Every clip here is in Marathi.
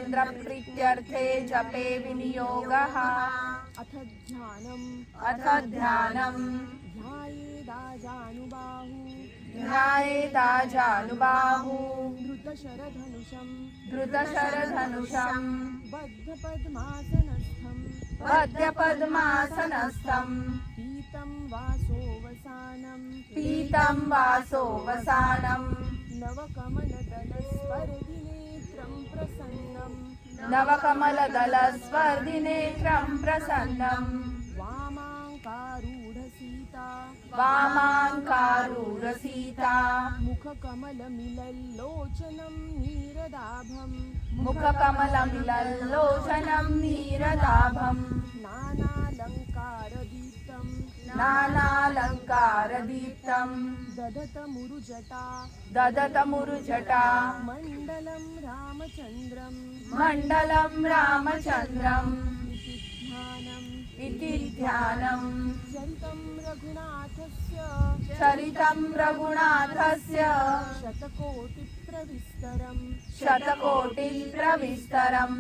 चन्द्रप्रीत्यर्थे जपे विनियोगः। अथ ध्यानम् ध्यायेदाजानुबाहु धृतशरधनुषम् बद्धपद्मासनस्थम् पीतं वासोवसानम् नवकमलदलस्पर्धिनेत्रं प्रसन्नम् वामाङ्कारूढसीता मुखकमलमिलल्लोचनं नीरदाभम् नानालङ्कारदीप्तम् ददतमुरुजटा मण्डलं रामचन्द्रम् इति ध्यानम्। चरितं रघुनाथस्य शतकोटिप्रविस्तरम्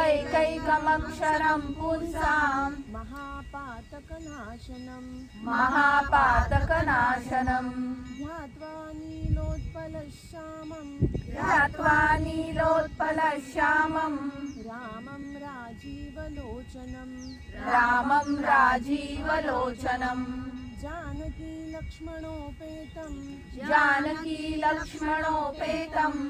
एकैकमक्षरं पुंसाम् महापातकनाशनम् ध्यात्वा नीलोत्पलश्यामम् रामं राजीवलोचनम् जानकी लक्ष्मणोपेतम्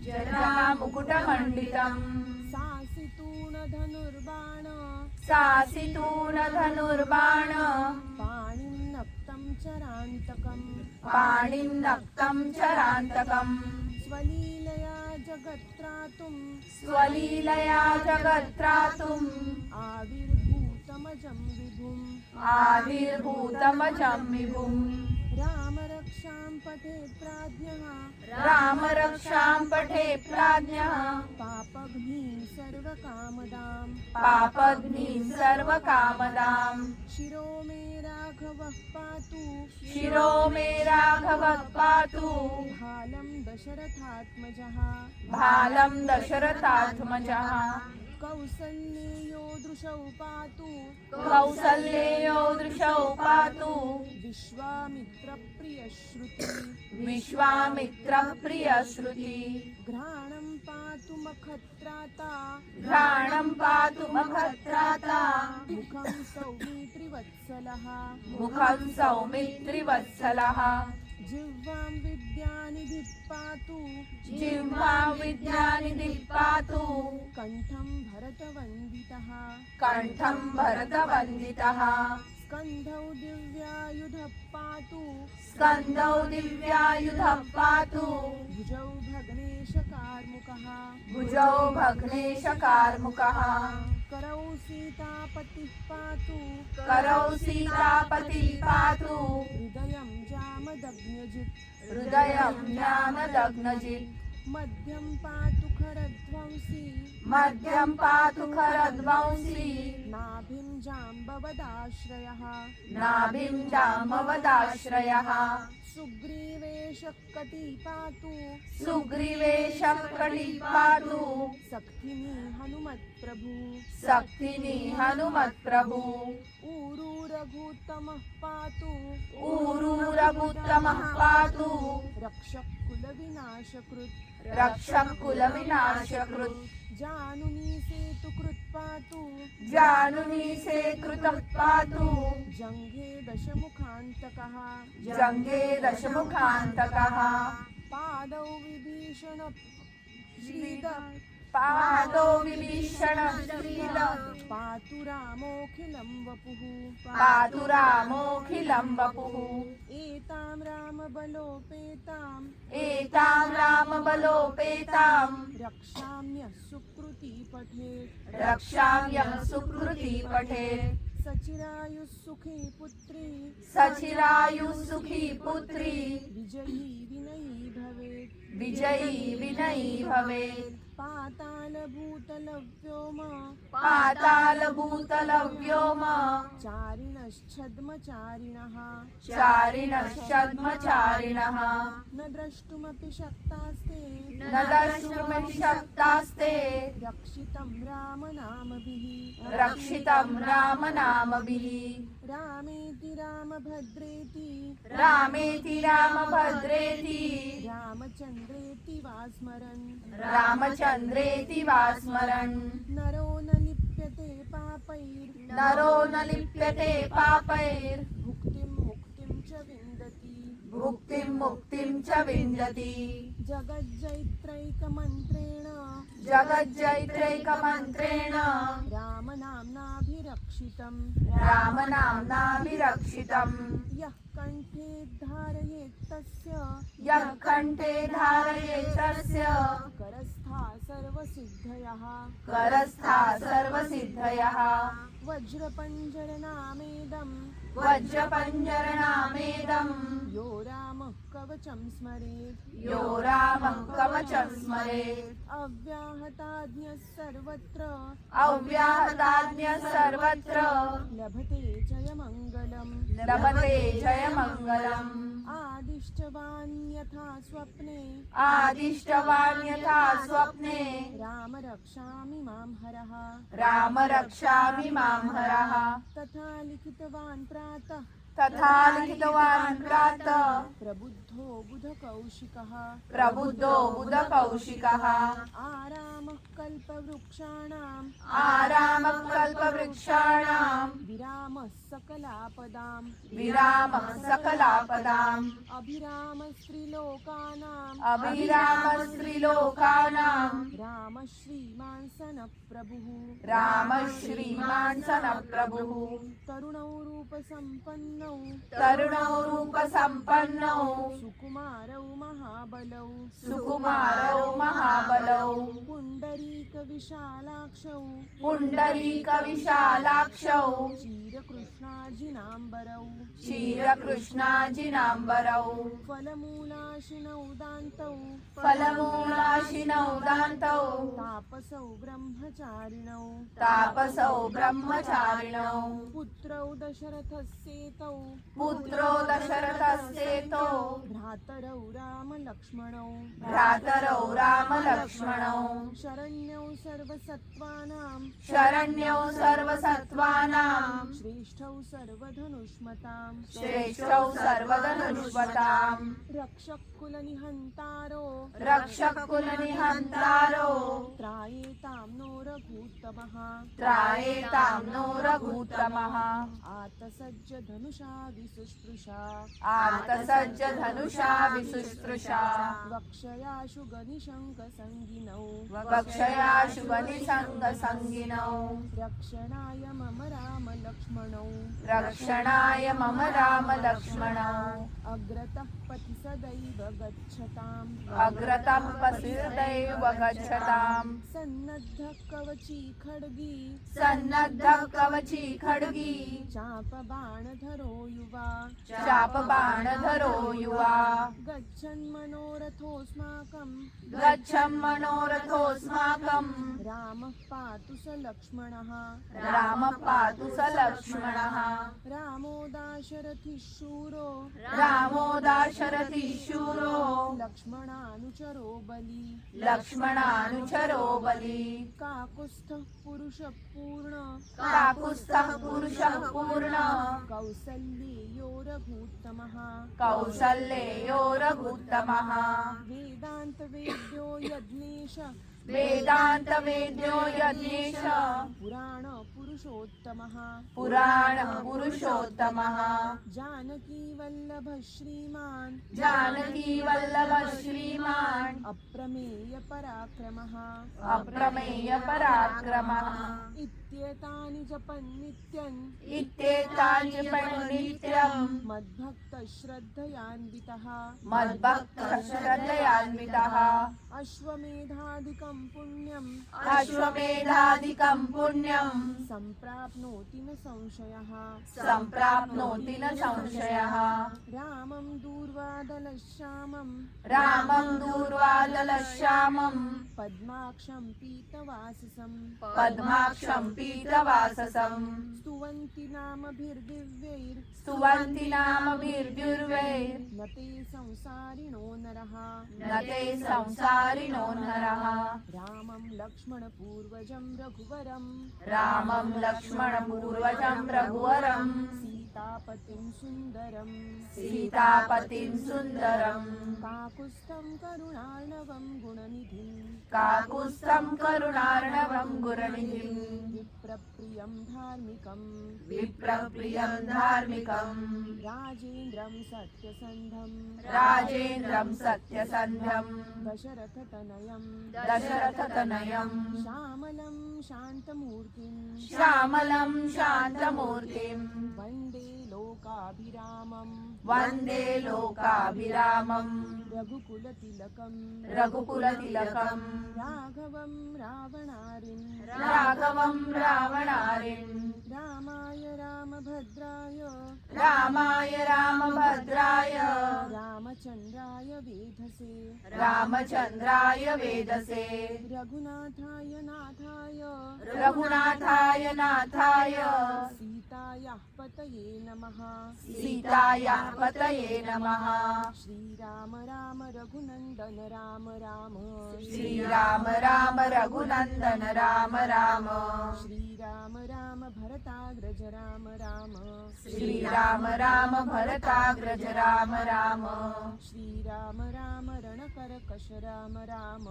जटामुकुटमण्डितम् सासितूणधनुर्बाण पाणिं नक्तं चरान्तकम् स्वलीलया जगत्रातुम् आविर्भूतमजं विभुम् रामरक्षां पठे प्राज्ञः पापघ्नीं सर्वकामदाम् शिरो मे राघवः पातु भालं दशरथात्मजः कौसल्येयो दृशौ पातु विश्वामित्रप्रियश्रुति घ्राणं पातु मखत्राता मुखं सौमित्रिवत्सलः जिह्वां विद्यानिधिः पातु कण्ठं भरतवन्दितः स्कन्धौ दिव्यायुधः पातु भुजौ भग्नेशकार्मुकः करौ सीतापतिः पातु हृदयं जामदग्नजित् मध्यं पातु खरध्वंसी नाभिं जाम्बवदाश्रयः सुग्रीवेशः कटिः पातु सक्थिनी हनुमत्प्रभु ऊरू रघुत्तमः पातु रक्षकुलविनाशकृत् जानुनी सेतुकृतः पातु जङ्घे दशमुखान्तकः पादौ विभीषण पातु रामोऽखिलं वपुः एतां रामबलोपेतां रक्षाम्यः सुकृती पठेत् सचिरायुः सुखी पुत्री विजयी विनयी भवेत् पातालभूतलव्योम पातालभूतलव्योम चारिणश्छद्मचारिणः चारिणश्चद्मचारिणः न द्रष्टुमपि शक्तास्ते न द्रष्टुमपि शक्तास्ते रक्षितं रामनामभिः रक्षितं रामनामभिः रामेति रामभद्रेति रामेति रामभद्रेति रामचन्द्रेति वा स्मरन् रामचन्द्रेति वा स्मरन् नरो न लिप्यते पापैर् नरो न लिप्यते पापैर् भुक्तिं मुक्तिं च विन्दति भुक्तिं मुक्तिं च विन्दति जगज्जैत्रैकमन्त्रेण जगज्जैत्रैकमन्त्रेण रामनाम्नाभिरक्षितम् रामनाम्नाभिरक्षितम् यः कण्ठे धारयेत् तस्य यः कण्ठे धारयेत् तस्य करस्था सर्वसिद्धयः करस्था सर्वसिद्धयः वज्रपञ्जरनामेदम् वज्रपञ्जरनामेदम् यो रामः कवचं स्मरेत् यो रामः कवचं स्मरेत् अव्याहताज्ञः सर्वत्र अव्याहताज्ञः सर्वत्र लभते जयमङ्गलम् लभते जयमङ्गलम् आदिष्टवान् यथा स्वप्ने आदिष्टवान् यथा स्वप्ने राम रक्षामि मां हरः राम रक्षामि मां हरः तथा लिखितवान् प्रातः तथा लिखितवान् प्रातः प्रबुद्धो बुधकौशिकः प्रबुद्धो बुधकौशिकः आरामः कल्पवृक्षाणाम् आरामः कल्पवृक्षाणां विरामः सकलापदाम् विरामः सकलापदाम् अभिरामस्त्रिलोकानाम् अभिरामः स्त्रीलोकानां राम श्रीमान् सनप्रभुः राम श्रीमान् सनप्रभुः तरुणौ रूपसम्पन्नौ तरुणौ रूपसम्पन्नौ सुकुमारौ महाबलौ सुकुमारौ महाबलौ पुण्डरीकविशालाक्षौ पुण्डरीकविशालाक्षौ क्षीरकृष्णाजिनाम्बरौ क्षीरकृष्णाजिनाम्बरौ फलमूलाशिनौ दान्तौ फलमूलाशिनौ दान्तौ तापसौ ब्रह्मचारिणौ तापसौ ब्रह्मचारिणौ पुत्रौ दशरथस्येतौ पुत्रो दशरथस्येतो भ्रातरौ रामलक्ष्मणौ भ्रातरौ रामलक्ष्मणौ शरण्यौ सर्वसत्त्वानां शरण्यौ सर्वसत्त्वानां श्रेष्ठौ सर्वधनुष्मतां श्रेष्ठौ सर्वधनुष्मताम् रक्षकुलनिहन्तारो रक्षकुलनिहन्तारो त्रायेतां नो रघूत्तमः त्रायेतां नो रघूत्तमः आतसज्ज धनुषा विसुस्पृशा आर्तसज्ज धनुषा विसुस्पृशा वक्षयाशु गनिशङ्कसङ्गिनौ वक्षयाशु बलिसङ्गसङ्गिनौ रक्षणाय मम राम लक्ष्मणौ रक्षणाय मम राम लक्ष्मणौ अग्रतः पथि सदैव गच्छताम् अग्रतः पतिदैव गच्छताम् सन्नद्धः कवची खड्गी सन्नद्धः कवची खड्गी चापबाणधरो युवा चापबाणधरो युवा गच्छन् मनोरथोऽस्माकम् गच्छन् मनोरथोऽस्माकम् रामः पातु स लक्ष्मणः रामः पातु स लक्ष्मणः रामो दाशरथिः शूरो रामो दाशरथी शूरो लक्ष्मणानुचरो बली लक्ष्मणानुचरो बली काकुत्स्थः पुरुषः पूर्ण काकुत्स्थः पुरुषः पूर्ण कौसल्येयो रघूत्तमः कौसल्येयो रघुत्तमः वेदान्तवेद्यो यज्ञेश वेदान्तवेद्यो यज्ञेश पुराणपुरुषोत्तमः पुराणपुरुषोत्तमः जानकीवल्लभ श्रीमान् जानकीवल्लभ श्रीमान् अप्रमेयपराक्रमः अप्रमेयपराक्रमः इत्येतानि जपन्नित्यन् इत्येतानि नित्यम् मद्भक्तश्रद्धयान्वितः मद्भक्तश्रद्धयान्वितः अश्वमेधादिकं पुण्यम् अश्वमेधादिकं पुण्यं सम्प्राप्नोति न संशयः सम्प्राप्नोति न संशयः रामं दूर्वादलश्यामम् श्यामं रामं दूर्वादलश्यामं पद्माक्षं पीतवाससं पद्माक्षं पीतवाससं स्तुवन्ति नामभिर्दिव्यैर् स्तुवन्ति नामभिर्दिव्यैर् न ते संसारिणो नरः न ते संसारिणो नरः रामं लक्ष्मणपूर्वजं रघुवरं रामं लक्ष्मणपूर्वजं रघुवरं सीतापतिं सुन्दरं सीतापतिं सुन्दरं काकुत्स्थं करुणार्णवं गुणनिधिं काकुत्स्थं करुणार्णवं गुरुनिधिं विप्रप्रियं धार्मिकं विप्रप्रियं धार्मिकं राजेन्द्रं सत्यसन्धं राजेन्द्रं सत्यसन्धं दशरथतनयं दशरथतनयं श्यामलं शान्तमूर्तिं श्यामलं शान्तमूर्तिं वन्दे लोकाभिरामं वन्दे लोकाभिरामं रघुकुलतिलकं रघुकुलतिलकं राघवं रावणारिं राघवं रावणारिं रामाय रामभद्राय रामाय रामभद्राय रामचन्द्राय वेधसे रामचन्द्राय वेदसे रघुनाथाय नाथाय रघुनाथाय नाथाय सीतायाः पतये नमः सीतायाः पतये नमः श्रीराम राम रघुनन्दन राम राम श्रीराम राम रघुनन्दन राम राम श्रीराम राम भरताग्रज राम राम श्रीराम राम भरताग्रज राम राम श्रीराम राम रणकर्कश राम राम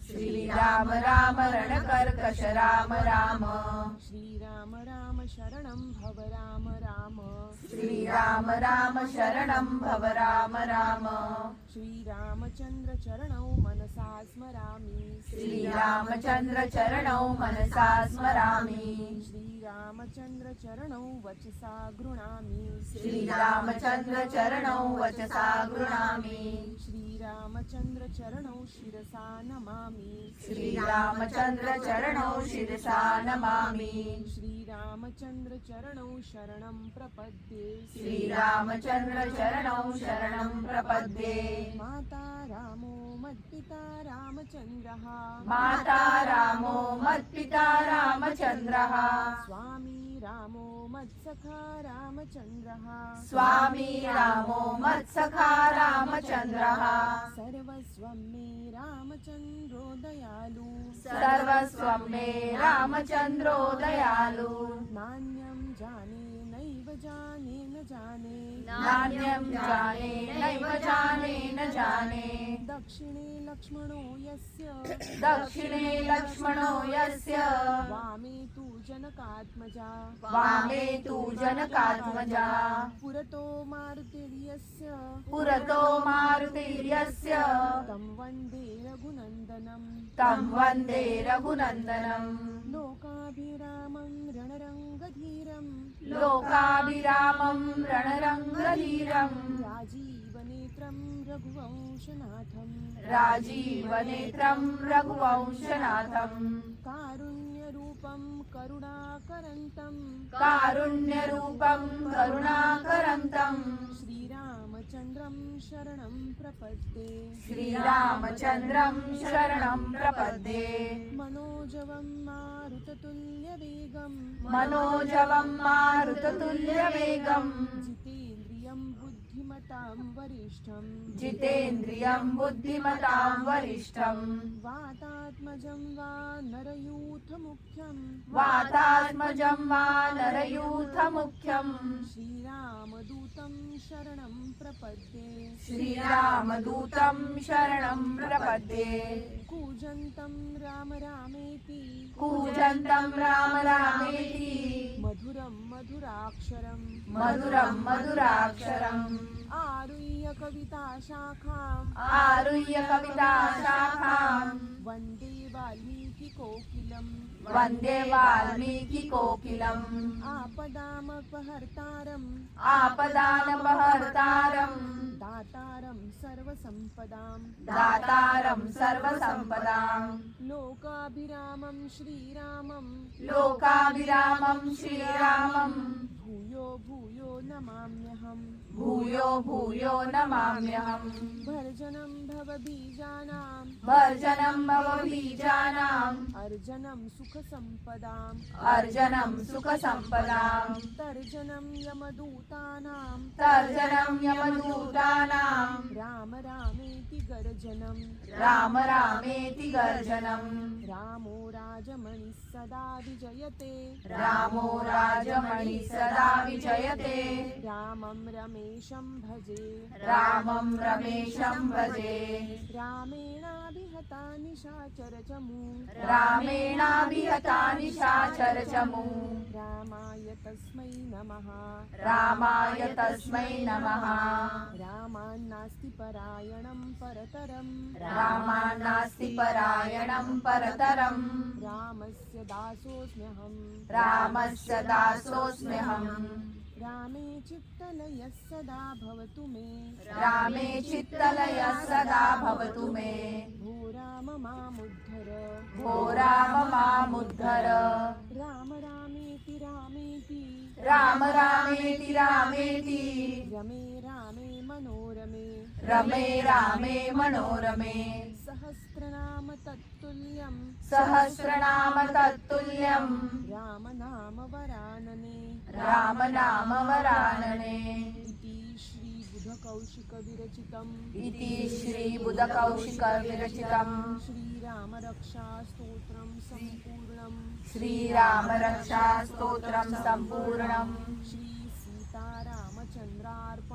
श्रीराम राम रणकर्कश राम राम श्रीराम राम शरणं भव राम राम श्रीराम राम शरणं भव राम राम श्रीरामचन्द्र चरणौ मनसा स्मरामि श्रीरामचन्द्र चरणौ मनसा स्मरामि श्रीरामचन्द्र चरणौ वचसा गृह्णामि श्रीरामचन्द्र चरणौ वचसा गृह्णामि श्रीरामचन्द्र चरणौ शिरसा नमामि श्रीरामचन्द्र चरणौ शिरसा नमामि श्रीरामचन्द्र चरणौ शरणं प्रपद्ये श्रीरामचन्द्र चरणौ शरणं प्रपद्ये माता रामो मत्पिता रामचन्द्रः माता रामो मत्पिता रामचन्द्रः स्वामी रामो मत्सखा रामचन्द्रः स्वामी रामो मत्सखा रामचन्द्रः सर्वस्वं मे रामचन्द्रो दयालु सर्वस्वं मे रामचन्द्रो दयालु नान्यं जाने नैव जाने न जाने नान्यं जाने नैव जाने न जाने दक्षिणे लक्ष्मणो यस्य दक्षिणे लक्ष्मणो यस्य वामे तु जनकात्मजा वामे तु जनकात्मजा पुरतो मारुतिर्यस्य पुरतो मारुतिर्यस्य तं वन्दे रघुनन्दनं तं वन्दे रघुनन्दनं लोकाभिरामं रणरङ्गधीरं लोकाभिरामं रणरङ्गधीरं राजीवनेत्रं रघुवंशनाथं राजीवनेत्रं रघुवंशनाथं कारुण्यरूपं करुणाकरन्तं कारुण्यरूपं करुणाकरन्तं श्रीरामचन्द्रं शरणं प्रपद्ये श्रीरामचन्द्रं शरणं प्रपद्ये मनोजवं मारुततुल्यवेगं मनोजवं मारुततुल्यवेगं जितेन्द्रियं बुद्धिमतां वरिष्ठं जितेन्द्रियं बुद्धिमतां वरिष्ठं वातात्मजं वा नरयूथमुख्यं वातात्मजं वा नरयूथमुख्यं श्रीरामदूतं शरणं प्रपद्ये श्रीरामदूतं शरणं प्रपद्ये कूजन्तं राम रामेति कूजन्तं राम रामेति मधुरं मधुराक्षरं मधुरं मधुराक्षरम् आरुह्य कविताशाखाम् आरुह्य कविताशाखां वन्दे वाल्मीकिकोकिलं वन्दे वाल्मीकिकोकिलम् आपदामपहर्तारम् आपदानपहर्तारं दातारं सर्वसम्पदां दातारं सर्वसम्पदां लोकाभिरामं श्रीरामं लोकाभिरामं श्रीरामं भूयो भूयो नमाम्यहम् भूयो भूयो नमाम्यहम् भर्जनं भवबीजानां भर्जनं भवबीजानाम् अर्जनं सुखसम्पदाम् अर्जनं सुखसम्पदाम् तर्जनं यमदूतानां तर्जनं यमदूतानाम् राम रामेति गर्जनं राम रामेति गर्जनम् रामो राजमणिः सदा विजयते रामो राजमणिः सदा विजयते रामं रमेशं भजे रामं रमेशं भजे रामेणाभिहता निशाचरचमू रामेणाभिहता निशाचरचमू रामाय तस्मै नमः रामाय तस्मै नमः रामान्नास्ति परायणं परतरं रामान्नास्ति परायणं परतरम् रामस्य दासोऽस्म्यहम् रामस्य दासोऽस्म्यहम् रामे चित्तलयः सदा भवतु मे रामे चित्तलयः सदा भवतु मे भो राम मामुद्धर भो राम मामुद्धर राम रामेति रामेति राम रामेति रामेति रमे रामे मनोरमे रमे रामे मनोरमे सहस्रनाम तत्तुल्यं सहस्रनाम तत्तुल्यम् राम नाम वरानने राम नाम वरानने इति श्रीबुधकौशिकविरचितम् इति श्रीबुधकौशिकविरचितम् श्रीरामरक्षास्तोत्रं सम्पूर्णम् श्रीरामरक्षास्तोत्रं सम्पूर्णम् श्रीसीतारामचन्द्रार्पणम्